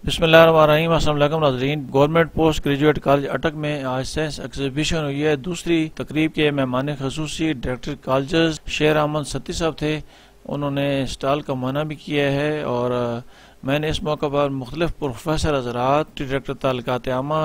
بسم اللہ الرحمن الرحیم۔ السلام علیکم ناظرین۔ گورنمنٹ پوسٹ گریجویٹ کالج اٹک میں آج سائنس ایگزیبیشن ہوئی ہے۔ دوسری تقریب کے مہمان خصوصی ڈائریکٹر کالجز شیر احمد ستی صاحب تھے۔ انہوں نے اسٹال کا معائنہ بھی کیا ہے اور میں نے اس موقع پر مختلف پروفیسر حضرات، ڈائریکٹر تعلقات عامہ،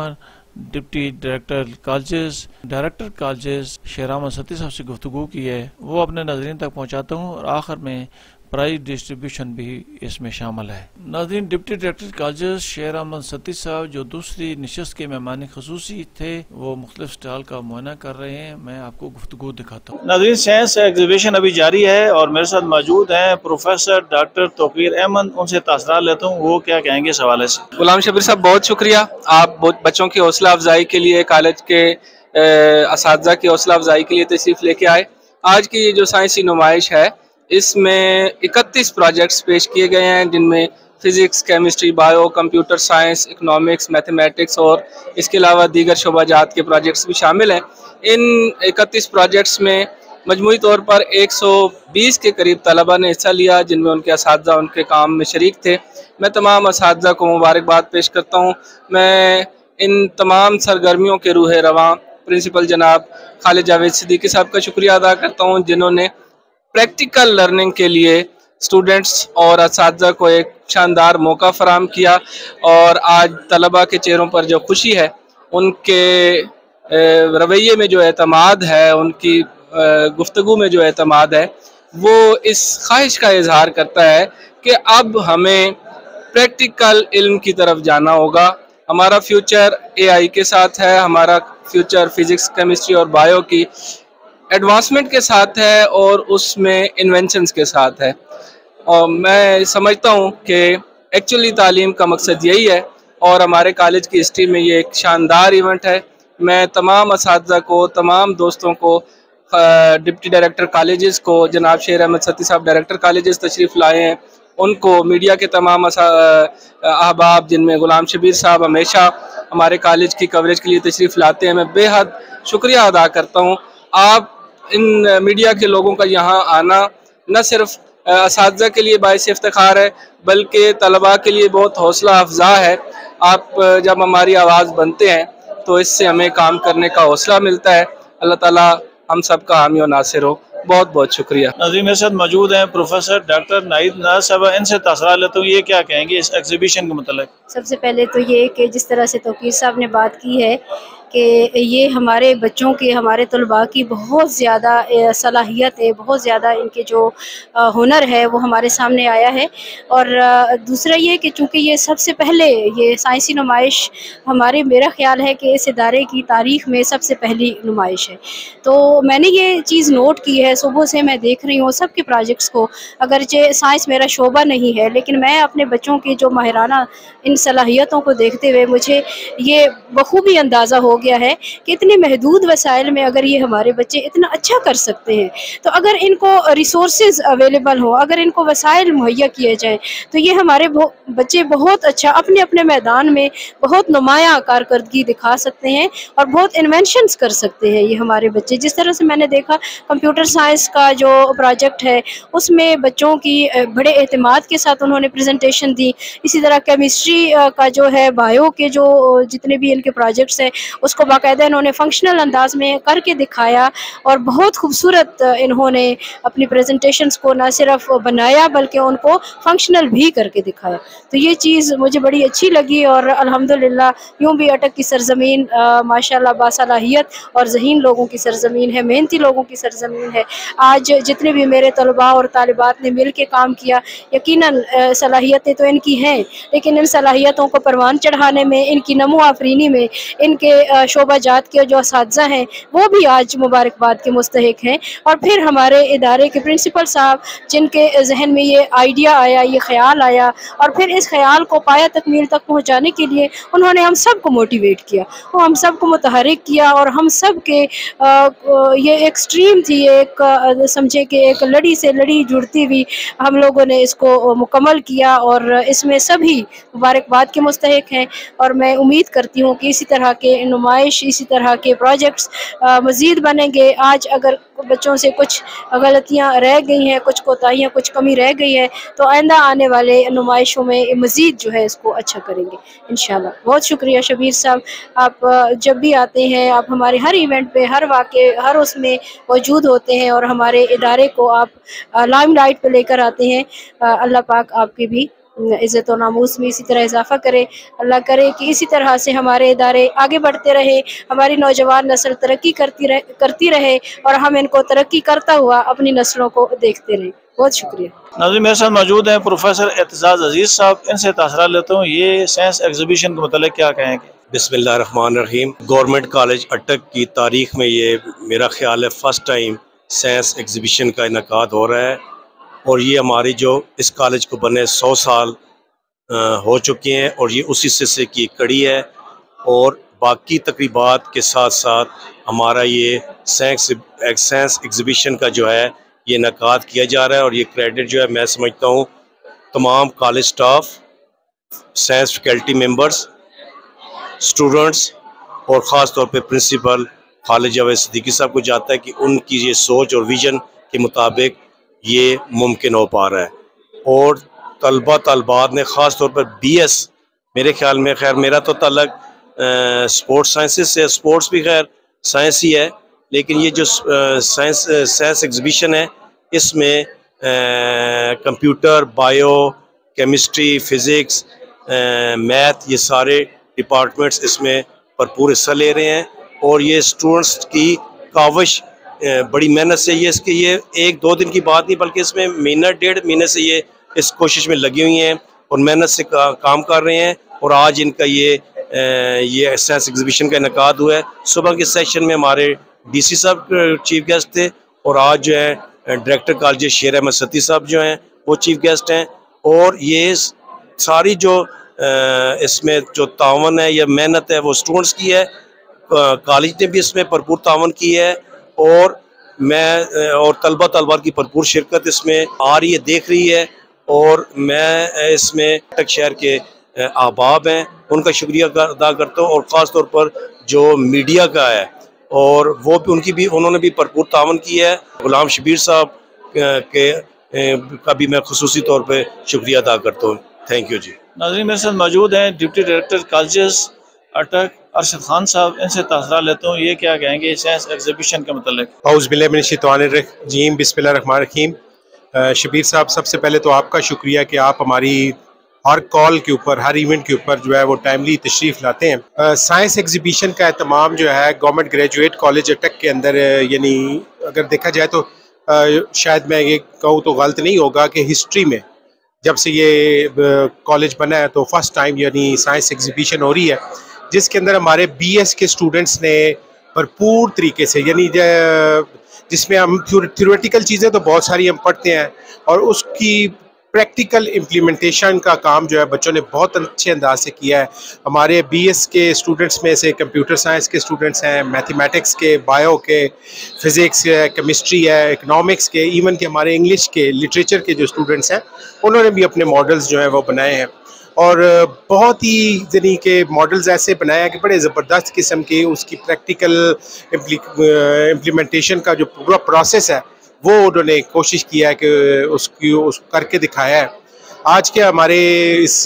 deputy director colleges, director colleges شیر احمد ستی صاحب سے گفتگو کی ہے، وہ اپنے ناظرین تک پہنچاتا ہوں اور آخر میں پرائز ڈسٹریبیوشن بھی اس میں شامل ہے۔ ناظرین، ڈپٹی ڈائریکٹر کالجز شیر احمد ستی صاحب جو دوسری نشست کے مہمان خصوصی تھے، وہ مختلف سٹال کا معائنہ کر رہے ہیں۔ میں آپ کو گفتگو دکھاتا ہوں۔ ناظرین، سائنس ایگزیبیشن ابھی جاری ہے اور میرے ساتھ موجود ہیں پروفیسر ڈاکٹر توقیر احمد۔ ان سے تاثرات لیتا ہوں، وہ کیا کہیں گے اس حوالے سے۔ غلام شبیر صاحب، بہت شکریہ آپ بچوں کی حوصلہ افزائی کے لیے، کالج کے اساتذہ کی حوصلہ افزائی کے لیے تشریف لے کے آئے۔ آج کی یہ جو سائنسی نمائش ہے، اس میں 31 پروجیکٹس پیش کیے گئے ہیں، جن میں physics, chemistry, bio, computer science, economics, mathematics اور اس کے علاوہ دیگر شعبہ جات کے پروجیکٹس بھی شامل ہیں۔ ان 31 پروجیکٹس میں مجموعی طور پر 120 کے قریب طلبہ نے حصہ لیا، جن میں ان کے اساتذہ ان کے کام میں شریک تھے۔ میں تمام اساتذہ کو مبارکباد پیش کرتا ہوں۔ میں ان تمام سرگرمیوں کے روح رواں پرنسپل جناب خالد جاوید صدیقی صاحب کا شکریہ ادا کرتا ہوں، جنہوں نے پریکٹیکل لرننگ کے لیے اسٹوڈنٹس اور اساتذہ کو ایک شاندار موقع فراہم کیا، اور آج طلبہ کے چہروں پر جو خوشی ہے، ان کے رویے میں جو اعتماد ہے، ان کی گفتگو میں جو اعتماد ہے، وہ اس خواہش کا اظہار کرتا ہے کہ اب ہمیں پریکٹیکل علم کی طرف جانا ہوگا۔ ہمارا فیوچر اے آئی کے ساتھ ہے، ہمارا فیوچر فزکس، کیمسٹری اور بایو کی ایڈوانسمنٹ کے ساتھ ہے، اور اس میں انوینشنز کے ساتھ ہے۔ اور میں سمجھتا ہوں کہ ایکچولی تعلیم کا مقصد یہی ہے، اور ہمارے کالج کی ہسٹری میں یہ ایک شاندار ایونٹ ہے۔ میں تمام اساتذہ کو، تمام دوستوں کو، ڈپٹی ڈائریکٹر کالجز کو، جناب شیر احمد ستی صاحب ڈائریکٹر کالجز تشریف لائے ہیں، ان کو، میڈیا کے تمام احباب، جن میں غلام شبیر صاحب ہمیشہ ہمارے کالج کی کوریج کے لیے تشریف لاتے ہیں، میں بے حد شکریہ ادا کرتا ہوں۔ آپ ان میڈیا کے لوگوں کا یہاں آنا نہ صرف اساتذہ کے لیے باعث افتخار ہے، بلکہ طلباء کے لیے بہت حوصلہ افزا ہے۔ آپ جب ہماری آواز بنتے ہیں تو اس سے ہمیں کام کرنے کا حوصلہ ملتا ہے۔ اللہ تعالیٰ ہم سب کا حامی و ناصر ہو۔ بہت بہت شکریہ۔ ناظرین، میرے ساتھ موجود ہیں پروفیسر ڈاکٹر ناہید ناز صاحب۔ ان سے تاثرات لیتا ہوں، یہ کیا کہیں گے اس ایگزیبیشن کے متعلق؟ سب سے پہلے تو یہ کہ جس طرح سے توقیر صاحب نے بات کی ہے کہ یہ ہمارے بچوں کی، ہمارے طلباء کی بہت زیادہ صلاحیت ہے، بہت زیادہ ان کے جو ہنر ہے وہ ہمارے سامنے آیا ہے۔ اور دوسرا یہ کہ چونکہ یہ سب سے پہلے یہ سائنسی نمائش ہمارے، میرا خیال ہے کہ اس ادارے کی تاریخ میں سب سے پہلی نمائش ہے، تو میں نے یہ چیز نوٹ کی ہے۔ صبح سے میں دیکھ رہی ہوں سب کے پروجیکٹس کو، اگرچہ سائنس میرا شعبہ نہیں ہے، لیکن میں اپنے بچوں کی جو ماہرانہ ان صلاحیتوں کو دیکھتے ہوئے مجھے یہ بخوبی اندازہ ہو گیا ہے کہ اتنے محدود وسائل میں اگر یہ ہمارے بچے اتنا اچھا کر سکتے ہیں، تو اگر ان کو ریسورسز اویلیبل ہوں، اگر ان کو وسائل مہیا کیے جائیں، تو یہ ہمارے بچے بہت اچھا اپنے اپنے میدان میں بہت نمایاں کارکردگی دکھا سکتے ہیں اور بہت انوینشنز کر سکتے ہیں۔ یہ ہمارے بچے، جس طرح سے میں نے دیکھا کمپیوٹر سائنس کا جو پروجیکٹ ہے، اس میں بچوں کی بڑے اعتماد کے ساتھ انہوں نے پریزنٹیشن دی۔ اسی طرح کیمسٹری کا جو ہے، بایو کے جو جتنے بھی ان کے پروجیکٹس ہیں، اس کو باقاعدہ انہوں نے فنکشنل انداز میں کر کے دکھایا، اور بہت خوبصورت انہوں نے اپنی پریزنٹیشنز کو نہ صرف بنایا بلکہ ان کو فنکشنل بھی کر کے دکھایا۔ تو یہ چیز مجھے بڑی اچھی لگی، اور الحمدللہ یوں بھی اٹک کی سرزمین ماشاءاللہ باصلاحیت اور ذہین لوگوں کی سرزمین ہے، محنتی لوگوں کی سرزمین ہے۔ آج جتنے بھی میرے طلباء اور طالبات نے مل کے کام کیا، یقیناً صلاحیتیں تو ان کی ہیں، لیکن ان صلاحیتوں کو پروان چڑھانے میں، ان کی نمو آفرینی میں، ان کے شعبہ جات کے جو اساتذہ ہیں وہ بھی آج مبارکباد کے مستحق ہیں۔ اور پھر ہمارے ادارے کے پرنسپل صاحب، جن کے ذہن میں یہ آئیڈیا آیا، یہ خیال آیا، اور پھر اس خیال کو پایہ تکمیل تک پہنچانے کے لیے انہوں نے ہم سب کو موٹیویٹ کیا، وہ ہم سب کو متحرک کیا، اور ہم سب کے یہ ایک سٹریم تھی، ایک سمجھے کہ ایک لڑی سے لڑی جڑتی ہوئی ہم لوگوں نے اس کو مکمل کیا، اور اس میں سبھی مبارکباد کے مستحق ہیں۔ اور میں امید کرتی ہوں کہ اسی طرح کے نمائش اسی طرح کے پروجیکٹس مزید بنیں گے. آج اگر بچوں سے کچھ غلطیاں رہ گئی ہیں، کچھ کوتاہیاں، کچھ کمی رہ گئی ہے، تو آئندہ آنے والے نمائشوں میں مزید جو ہے اس کو اچھا کریں گے انشاءاللہ. بہت شکریہ شبیر صاحب، آپ جب بھی آتے ہیں آپ ہمارے ہر ایونٹ پہ، ہر واقعے، ہر اس میں موجود ہوتے ہیں اور ہمارے ادارے کو آپ لائم لائٹ پہ لے کر آتے ہیں. اللہ پاک آپ کی بھی عزت و ناموس میں اسی طرح اضافہ کرے. اللہ کرے کہ اسی طرح سے ہمارے ادارے آگے بڑھتے رہے، ہماری نوجوان نسل ترقی کرتی رہے اور ہم ان کو ترقی کرتا ہوا اپنی نسلوں کو دیکھتے رہیں. بہت شکریہ. ناظرین میرے ساتھ موجود ہیں پروفیسر اعتزاز عزیز صاحب، ان سے تاثرات لیتا ہوں. یہ سائنس ایگزیبیشن کے متعلق کیا کہیں گے؟ بسم اللہ الرحمن الرحیم. گورنمنٹ کالج اٹک کی تاریخ میں یہ میرا خیال ہے فرسٹ ٹائم سائنس ایگزیبیشن کا انعقاد ہو رہا ہے، اور یہ ہماری جو اس کالج کو بنے 100 سال ہو چکے ہیں، اور یہ اسی سلسلے کی کڑی ہے. اور باقی تقریبات کے ساتھ ساتھ ہمارا یہ سائنس ایگزیبیشن کا جو ہے یہ انعقاد کیا جا رہا ہے. اور یہ کریڈٹ جو ہے میں سمجھتا ہوں تمام college staff, science faculty members, students اور خاص طور پہ پرنسپل خالد جاوید صدیقی صاحب کو جاتا ہے کہ ان کی یہ سوچ اور ویژن کے مطابق یہ ممکن ہو پا رہا ہے. اور طالبات نے خاص طور پر بی ایس، میرے خیال میں، خیر میرا تو تعلق اسپورٹس سائنسز سے، اسپورٹس بھی خیر سائنس ہی ہے، لیکن یہ جو سائنس ایگزیبیشن ہے اس میں computer, bio, chemistry, physics, math, یہ سارے ڈپارٹمنٹس اس میں بھرپور حصہ لے رہے ہیں. اور یہ اسٹوڈنٹس کی کاوش بڑی محنت سے، یہ اس کے یہ 1-2 دن کی بات نہیں بلکہ اس میں مہینہ 1.5 مہینے سے یہ اس کوشش میں لگی ہوئی ہیں اور محنت سے کام کر رہے ہیں. اور آج ان کا یہ سائنس ایگزیبیشن کا انعقاد ہوا ہے. صبح کے سیشن میں ہمارے ڈی سی صاحب چیف گیسٹ تھے، اور آج جو ہے ڈائریکٹر کالج شیر احمد ستی صاحب جو ہیں وہ چیف گیسٹ ہیں. اور یہ ساری جو اس میں جو تعاون ہے یا محنت ہے وہ اسٹوڈنٹس کی ہے. کالج نے بھی اس میں بھرپور تعاون کی ہے، اور اور طلبات کی بھرپور شرکت اس میں آ رہی ہے، دیکھ رہی ہے. اور میں اس میں اٹک شہر کے احباب ہیں ان کا شکریہ ادا کرتا ہوں، اور خاص طور پر جو میڈیا کا ہے اور وہ بھی انہوں نے بھی بھرپور تعاون کیا ہے. غلام شبیر صاحب کا بھی میں خصوصی طور پہ شکریہ ادا کرتا ہوں. تھینک یو جی. ناظرین میرے ساتھ موجود ہیں ڈپٹی ڈائریکٹر کالجز اٹک ارشد خان صاحب، ان سے تاثرات لیتا ہوں. یہ کیا کہیں گے سائنس ایگزیبیشن کے متعلق؟ اعوذ باللہ من الشیطان الرجیم، بسم اللہ الرحمن الرحیم. شبیر صاحب، سب سے پہلے تو آپ کا شکریہ کہ آپ ہماری ہر کال کے اوپر، ہر ایونٹ کے اوپر جو ہے وہ ٹائملی تشریف لاتے ہیں. سائنس ایگزیبیشن کا اہتمام جو ہے گورنمنٹ گریجویٹ کالج اٹک کے اندر، یعنی اگر دیکھا جائے تو شاید میں یہ کہوں تو غلط نہیں ہوگا کہ ہسٹری میں جب سے یہ کالج بنا ہے تو فرسٹ ٹائم یعنی سائنس ایگزیبیشن ہو رہی ہے، جس کے اندر ہمارے بی ایس کے اسٹوڈنٹس نے بھرپور طریقے سے، یعنی جس میں ہم تھیوریٹیکل چیزیں تو بہت ساری ہم پڑھتے ہیں، اور اس کی پریکٹیکل امپلیمنٹیشن کا کام جو ہے بچوں نے بہت اچھے انداز سے کیا ہے. ہمارے بی ایس کے اسٹوڈنٹس میں سے کمپیوٹر سائنس کے اسٹوڈنٹس ہیں، میتھمیٹکس کے، بایو کے، فزکس ہے، کیمسٹری ہے، اکنامکس کے، ایون کہ ہمارے انگلش کے، لٹریچر کے جو اسٹوڈنٹس ہیں انہوں نے بھی اپنے ماڈلز جو ہیں وہ بنائے ہیں. اور بہت ہی یعنی کہ ماڈلز ایسے بنائے ہیں کہ بڑے زبردست قسم کے اس کی پریکٹیکل امپلیمنٹیشن کا جو پورا پروسیس ہے وہ انہوں نے کوشش کیا ہے کہ اس کر کے دکھایا ہے. آج کے ہمارے اس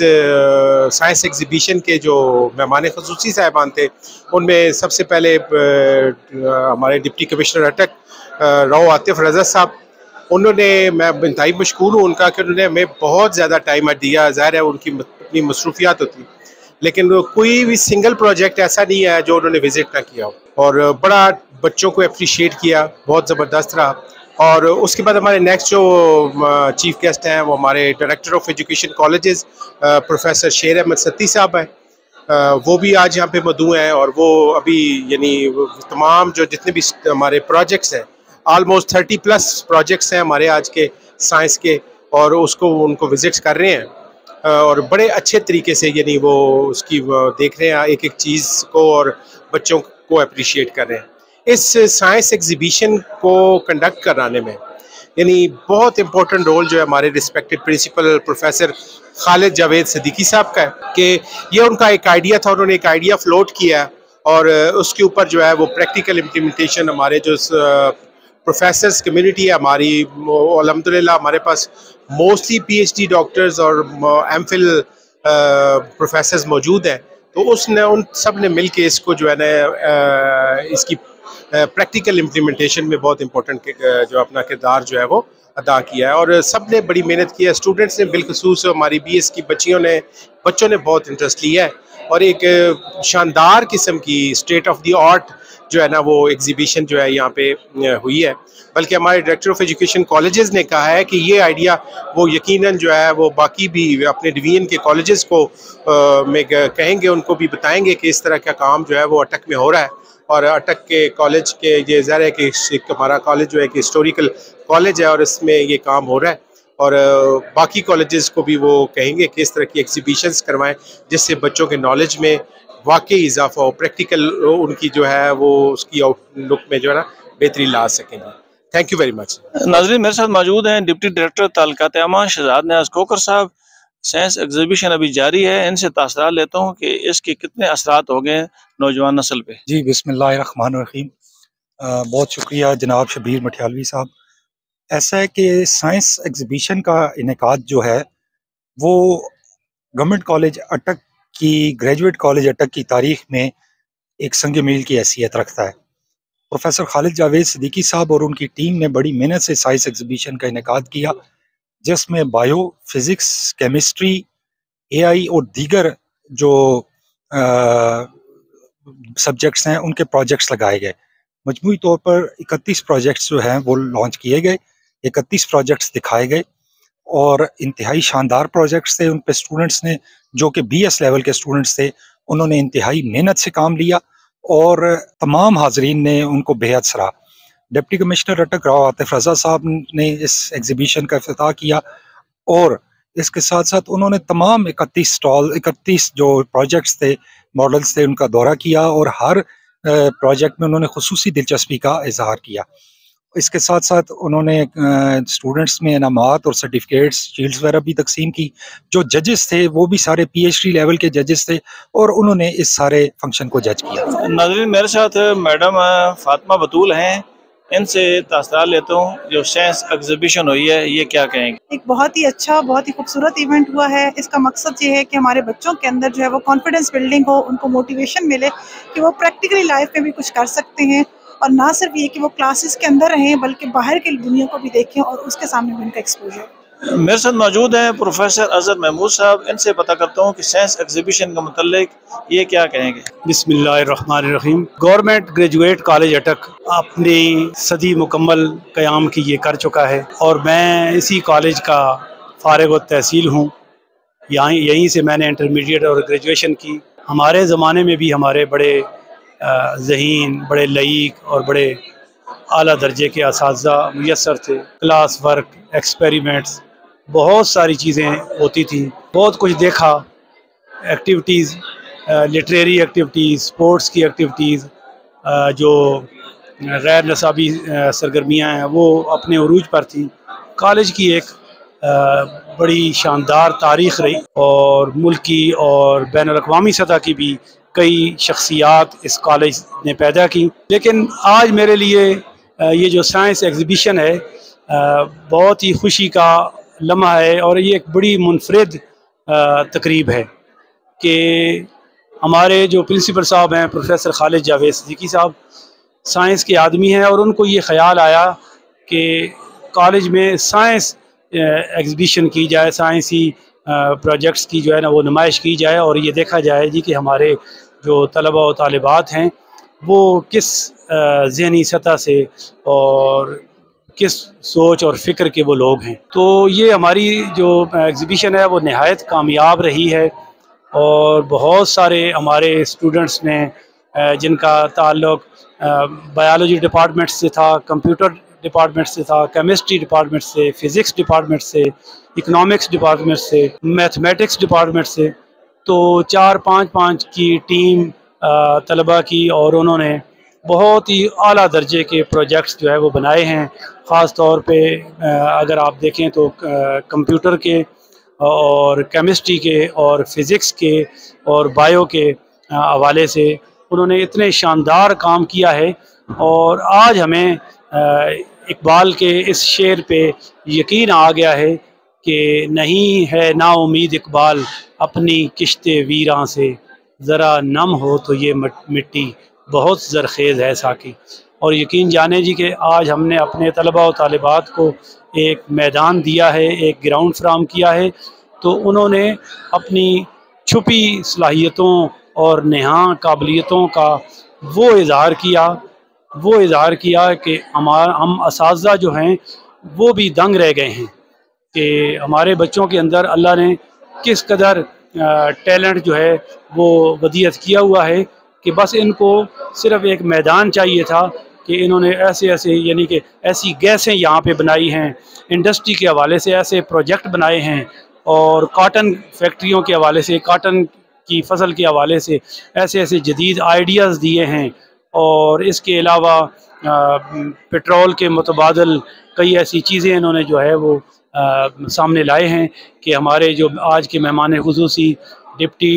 سائنس ایگزیبیشن کے جو مہمان خصوصی صاحبان تھے ان میں سب سے پہلے ہمارے ڈپٹی کمشنر اٹک راؤ عاطف رضا صاحب، انہوں نے، میں انتہائی مشکور ہوں ان کا کہ انہوں نے ہمیں بہت زیادہ ٹائم دیا. ظاہر ہے ان کی اپنی مصروفیات ہوتی، لیکن کوئی بھی سنگل پروجیکٹ ایسا نہیں ہے جو انہوں نے وزٹ نہ کیا ہو، اور بڑا بچوں کو اپریشیٹ کیا، بہت زبردست رہا. اور اس کے بعد ہمارے نیکسٹ جو چیف گیسٹ ہیں وہ ہمارے director of education colleges professor شیر احمد ستی صاحب ہیں. وہ بھی آج یہاں پہ مدعو ہیں، اور وہ ابھی یعنی تمام جو جتنے بھی ہمارے پروجیکٹس ہیں، آلموسٹ 30+ پروجیکٹس ہیں ہمارے آج کے سائنس کے، اور ان کو وزٹس کر رہے ہیں، اور بڑے اچھے طریقے سے یعنی وہ اس کی دیکھ رہے ہیں ایک ایک چیز کو، اور بچوں کو اپریشیٹ کر رہے ہیں. اس سائنس ایگزیبیشن کو کنڈکٹ کرانے میں یعنی بہت امپورٹنٹ رول جو ہے ہمارے ریسپیکٹڈ پرنسپل پروفیسر خالد جاوید صدیقی صاحب کا ہے، کہ یہ ان کا ایک آئیڈیا تھا، انہوں نے ایک آئیڈیا فلوٹ کیا ہے، اور اس کے اوپر جو ہے وہ پریکٹیکل امپلیمنٹیشن ہمارے جو پروفیسرز کمیونٹی ہے ہماری، الحمدللہ ہمارے پاس mostly P H D doctors اور ایم فل پروفیسرز موجود ہیں، تو ان سب نے مل کے اس کو جو ہے نا اس کی پریکٹیکل امپلیمنٹیشن میں بہت امپورٹنٹ جو اپنا کردار جو ہے وہ ادا کیا ہے، اور سب نے بڑی محنت کی ہے. اسٹوڈنٹس نے بالخصوص ہماری بی ایس کی بچوں نے بہت انٹرسٹ لیا ہے، اور ایک شاندار قسم کی اسٹیٹ آف دی آرٹ جو ہے نا وہ ایگزیبیشن جو ہے یہاں پہ ہوئی ہے. بلکہ ہمارے ڈائریکٹر آف ایجوکیشن کالجز نے کہا ہے کہ یہ آئیڈیا وہ یقیناً جو ہے وہ باقی بھی اپنے ڈویژن کے کالجز کو میں کہیں گے، ان کو بھی بتائیں گے کہ اس طرح کا کام جو ہے وہ اٹک میں ہو رہا ہے. اور اٹک کے کالج کے یہ ظاہر ہے کہ ہمارا کالج جو ہے کہ ہسٹوریکل کالج ہے اور اس میں یہ کام ہو رہا ہے، اور باقی کالجز کو بھی وہ کہیں گے کہ اس طرح کی ایگزیبیشنز کروائیں جس سے بچوں کے نالج میں واقعی اضافہ ہو، پریکٹیکل ان کی جو ہے وہ اس کی آؤٹ لک میں جو ہے نا بہتری لا سکیں گے. Thank you very much. ناظرین، میرے ساتھ موجود ہیں ڈپٹی ڈائریکٹر تعلقات عامہ شہزاد نیاز کوکر صاحب. سائنس ایگزیبیشن ابھی جاری ہے، ان سے تاثرات لیتا ہوں کہ اس کے کتنے اثرات ہو گئے نوجوان نسل پہ. جی بسم اللہ الرحمن الرحیم. بہت شکریہ جناب شبیر مٹھیالوی صاحب. ایسا ہے کہ سائنس ایگزیبیشن کا انعقاد جو ہے وہ گورنمنٹ کالج اٹک کی گریجویٹ کالج اٹک کی تاریخ میں ایک سنگ میل کی حیثیت رکھتا ہے. پروفیسر خالد جاوید صدیقی صاحب اور ان کی ٹیم نے بڑی محنت سے سائنس ایگزیبیشن کا انعقاد کیا، جس میں بایو، فزکس، کیمسٹری، اے آئی اور دیگر جو سبجیکٹس ہیں ان کے پروجیکٹس لگائے گئے. مجموعی طور پر 31 پروجیکٹس جو ہیں وہ لانچ کیے گئے، 31 پروجیکٹس دکھائے گئے، اور انتہائی شاندار پروجیکٹس تھے. ان پہ اسٹوڈنٹس نے، جو کہ بی ایس لیول کے اسٹوڈنٹس تھے، انہوں نے انتہائی محنت سے کام لیا اور تمام حاضرین نے ان کو بے حد سراہا. ڈپٹی کمشنر اٹک راؤ عاطف رضا صاحب نے اس ایگزیبیشن کا افتتاح کیا، اور اس کے ساتھ ساتھ انہوں نے تمام 31 جو پروجیکٹس تھے، ماڈلز تھے، ان کا دورہ کیا، اور ہر پروجیکٹ میں انہوں نے خصوصی دلچسپی کا اظہار کیا. اس کے ساتھ ساتھ انہوں نے اسٹوڈنٹس میں انعامات اور سرٹیفکیٹس، شیلڈز وغیرہ بھی تقسیم کی. جو ججز تھے وہ بھی سارے پی ایچ ڈی لیول کے ججز تھے، اور انہوں نے اس سارے فنکشن کو جج کیا. ناظرین، میرے ساتھ میڈم فاطمہ بطول ہیں، ان سے تاثرات لیتا ہوں. جو سائنس ایگزیبیشن ہوئی ہے یہ کیا کہیں گے؟ ایک بہت ہی اچھا، بہت ہی خوبصورت ایونٹ ہوا ہے. اس کا مقصد یہ ہے کہ ہمارے بچوں کے اندر جو ہے وہ کانفیڈنس بلڈنگ ہو، ان کو موٹیویشن ملے کہ وہ پریکٹیکلی لائف میں بھی کچھ کر سکتے ہیں، اور نہ صرف یہ کہ وہ کلاسز کے اندر رہیں بلکہ باہر کی دنیا کو بھی دیکھیں اور اس کے سامنے بھی ان کا ایکسپوجر. میرے ساتھ موجود ہیں پروفیسر اظہر محمود صاحب، ان سے پتہ کرتا ہوں کہ سائنس ایگزیبیشن کا متعلق یہ کیا کہیں گے. بسم اللہ الرحمن الرحیم. گورنمنٹ گریجویٹ کالج اٹک اپنی صدی مکمل قیام کی یہ کر چکا ہے، اور میں اسی کالج کا فارغ التحصیل ہوں. یہیں سے میں نے انٹرمیڈیٹ اور گریجویشن کی. ہمارے زمانے میں بھی ہمارے بڑے ذہین، بڑے لائق اور بڑے اعلیٰ درجے کے اساتذہ میسر تھے. کلاس ورک، ایکسپیریمنٹس، بہت ساری چیزیں ہوتی تھیں. بہت کچھ دیکھا، ایکٹیویٹیز، لٹریری ایکٹیویٹیز، اسپورٹس کی ایکٹیویٹیز، جو غیر نصابی سرگرمیاں ہیں وہ اپنے عروج پر تھیں. کالج کی ایک بڑی شاندار تاریخ رہی، اور ملکی اور بین الاقوامی سطح کی بھی کئی شخصیات اس کالج نے پیدا کی. لیکن آج میرے لیے یہ جو سائنس ایگزیبیشن ہے بہت ہی خوشی کا لمحہ ہے، اور یہ ایک بڑی منفرد تقریب ہے کہ ہمارے جو پرنسپل صاحب ہیں پروفیسر خالد جاوید صدیقی صاحب سائنس کے آدمی ہیں، اور ان کو یہ خیال آیا کہ کالج میں سائنس ایگزیبیشن کی جائے، سائنسی پروجیکٹس کی جو ہے نا وہ نمائش کی جائے، اور یہ دیکھا جائے جی کہ ہمارے جو طلبہ و طالبات ہیں وہ کس ذہنی سطح سے اور کس سوچ اور فکر کے وہ لوگ ہیں. تو یہ ہماری جو ایگزیبیشن ہے وہ نہایت کامیاب رہی ہے، اور بہت سارے ہمارے اسٹوڈنٹس نے جن کا تعلق بایولوجی ڈپارٹمنٹ سے تھا، کمپیوٹر ڈپارٹمنٹ سے تھا، کیمسٹری ڈپارٹمنٹ سے، فزکس ڈپارٹمنٹ سے، اکنامکس ڈپارٹمنٹ سے، میتھمیٹکس ڈپارٹمنٹ سے، تو 4-5 کی ٹیم طلباء کی، اور انہوں نے بہت ہی اعلیٰ درجے کے پروجیکٹس جو ہے وہ بنائے ہیں. خاص طور پہ اگر آپ دیکھیں تو کمپیوٹر کے اور کیمسٹری کے اور فزکس کے اور بایو کے حوالے سے انہوں نے اتنے شاندار کام کیا ہے، اور آج ہمیں اقبال کے اس شعر پہ یقین آ گیا ہے کہ نہیں ہے نا امید اقبال اپنی کشت ویراں سے، ذرا نم ہو تو یہ مٹی بہت زرخیز ہے ساقی۔ اور یقین جانے جی کہ آج ہم نے اپنے طلباء و طالبات کو ایک میدان دیا ہے، ایک گراؤنڈ فراہم کیا ہے، تو انہوں نے اپنی چھپی صلاحیتوں اور نہاں قابلیتوں کا وہ اظہار کیا کہ ہم اساتذہ جو ہیں وہ بھی دنگ رہ گئے ہیں کہ ہمارے بچوں کے اندر اللہ نے کس قدر ٹیلنٹ جو ہے وہ ودیعت کیا ہوا ہے، کہ بس ان کو صرف ایک میدان چاہیے تھا کہ انہوں نے ایسے یعنی کہ ایسی گیسیں یہاں پہ بنائی ہیں، انڈسٹری کے حوالے سے ایسے پروجیکٹ بنائے ہیں، اور کاٹن فیکٹریوں کے حوالے سے، کاٹن کی فصل کے حوالے سے ایسے جدید آئیڈیاز دیے ہیں، اور اس کے علاوہ پٹرول کے متبادل کئی ایسی چیزیں انہوں نے جو ہے وہ سامنے لائے ہیں کہ ہمارے جو آج کے مہمان خصوصی ڈپٹی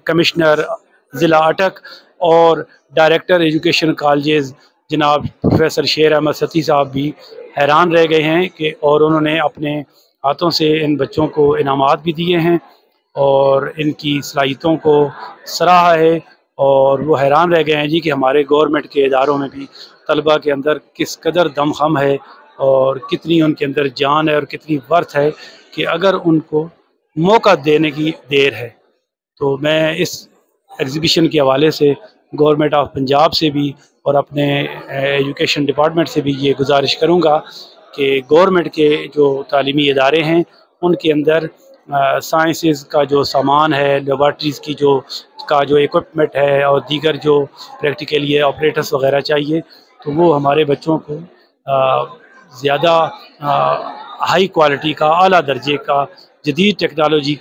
کمشنر ضلع اٹک اور ڈائریکٹر ایجوکیشن کالجز جناب پروفیسر شیر احمد ستی صاحب بھی حیران رہ گئے ہیں کہ، اور انہوں نے اپنے ہاتھوں سے ان بچوں کو انعامات بھی دیے ہیں اور ان کی صلاحیتوں کو سراہا ہے، اور وہ حیران رہ گئے ہیں جی کہ ہمارے گورنمنٹ کے اداروں میں بھی طلباء کے اندر کس قدر دم خم ہے اور کتنی ان کے اندر جان ہے اور کتنی ورتھ ہے کہ اگر ان کو موقع دینے کی دیر ہے۔ تو میں اس ایگزیبیشن کے حوالے سے گورنمنٹ آف پنجاب سے بھی اور اپنے ایجوکیشن ڈپارٹمنٹ سے بھی یہ گزارش کروں گا کہ گورنمنٹ کے جو تعلیمی ادارے ہیں ان کے اندر سائنسز کا جو سامان ہے، لیبارٹریز کی جو ایکوپمنٹ ہے اور دیگر جو پریکٹیکل یہ آپریٹرس وغیرہ چاہیے، تو وہ ہمارے بچوں کو زیادہ ہائی کوالٹی کا، اعلیٰ درجے کا، جدید ٹیکنالوجی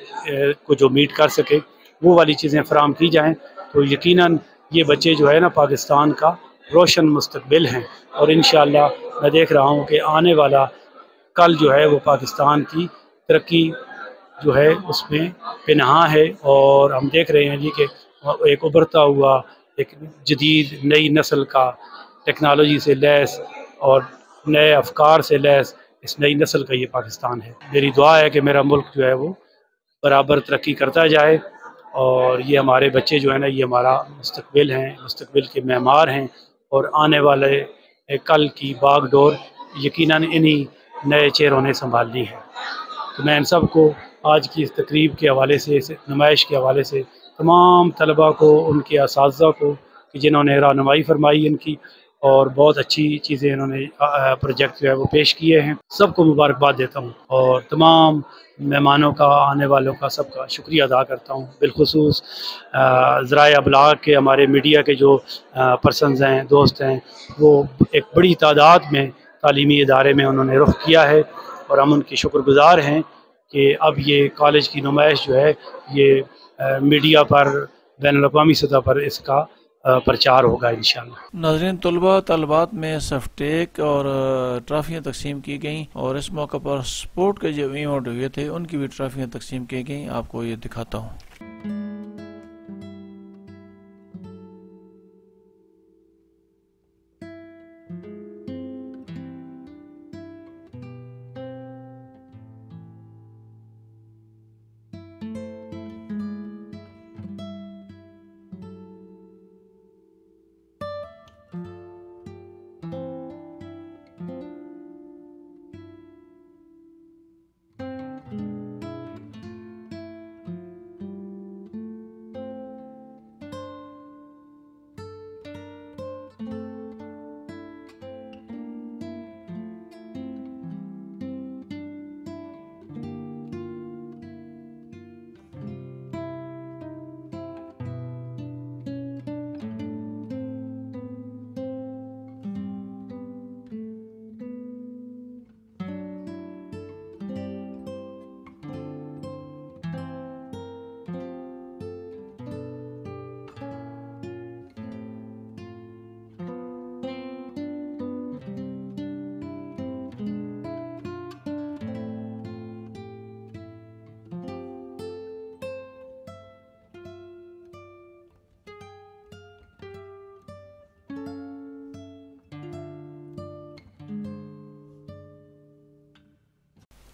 کو جو میٹ کر سکے وہ والی چیزیں فراہم کی جائیں، تو یقیناً یہ بچے جو ہے نا پاکستان کا روشن مستقبل ہیں، اور انشاءاللہ میں دیکھ رہا ہوں کہ آنے والا کل جو ہے وہ پاکستان کی ترقی جو ہے اس میں پنہاں ہے، اور ہم دیکھ رہے ہیں جی کہ ایک ابھرتا ہوا ایک جدید نئی نسل کا ٹیکنالوجی سے لیس اور نئے افکار سے لیس اس نئی نسل کا یہ پاکستان ہے۔ میری دعا ہے کہ میرا ملک جو ہے وہ برابر ترقی کرتا جائے، اور یہ ہمارے بچے جو ہیں نا یہ ہمارا مستقبل ہیں، مستقبل کے معمار ہیں، اور آنے والے کل کی باغ ڈور یقیناً انہی نئے چہروں نے سنبھالنی ہے۔ تو میں ان سب کو آج کی اس تقریب کے حوالے سے، اس نمائش کے حوالے سے تمام طلباء کو، ان کے اساتذہ کو کہ جنہوں نے رہنمائی فرمائی ان کی، اور بہت اچھی چیزیں انہوں نے پروجیکٹ جو ہے وہ پیش کیے ہیں، سب کو مبارکباد دیتا ہوں، اور تمام مہمانوں کا، آنے والوں کا، سب کا شکریہ ادا کرتا ہوں، بالخصوص ذرائع ابلاغ کے، ہمارے میڈیا کے جو پرسنز ہیں، دوست ہیں، وہ ایک بڑی تعداد میں تعلیمی ادارے میں انہوں نے رخ کیا ہے، اور ہم ان کی شکر گزار ہیں کہ اب یہ کالج کی نمائش جو ہے یہ میڈیا پر، بین الاقوامی سطح پر اس کا پرچار ہوگا انشاءاللہ۔ ناظرین، طلباء طالبات میں سفٹیک اور ٹرافیاں تقسیم کی گئیں، اور اس موقع پر سپورٹ کے جو ایوارڈ ہوئے تھے ان کی بھی ٹرافیاں تقسیم کی گئیں، آپ کو یہ دکھاتا ہوں۔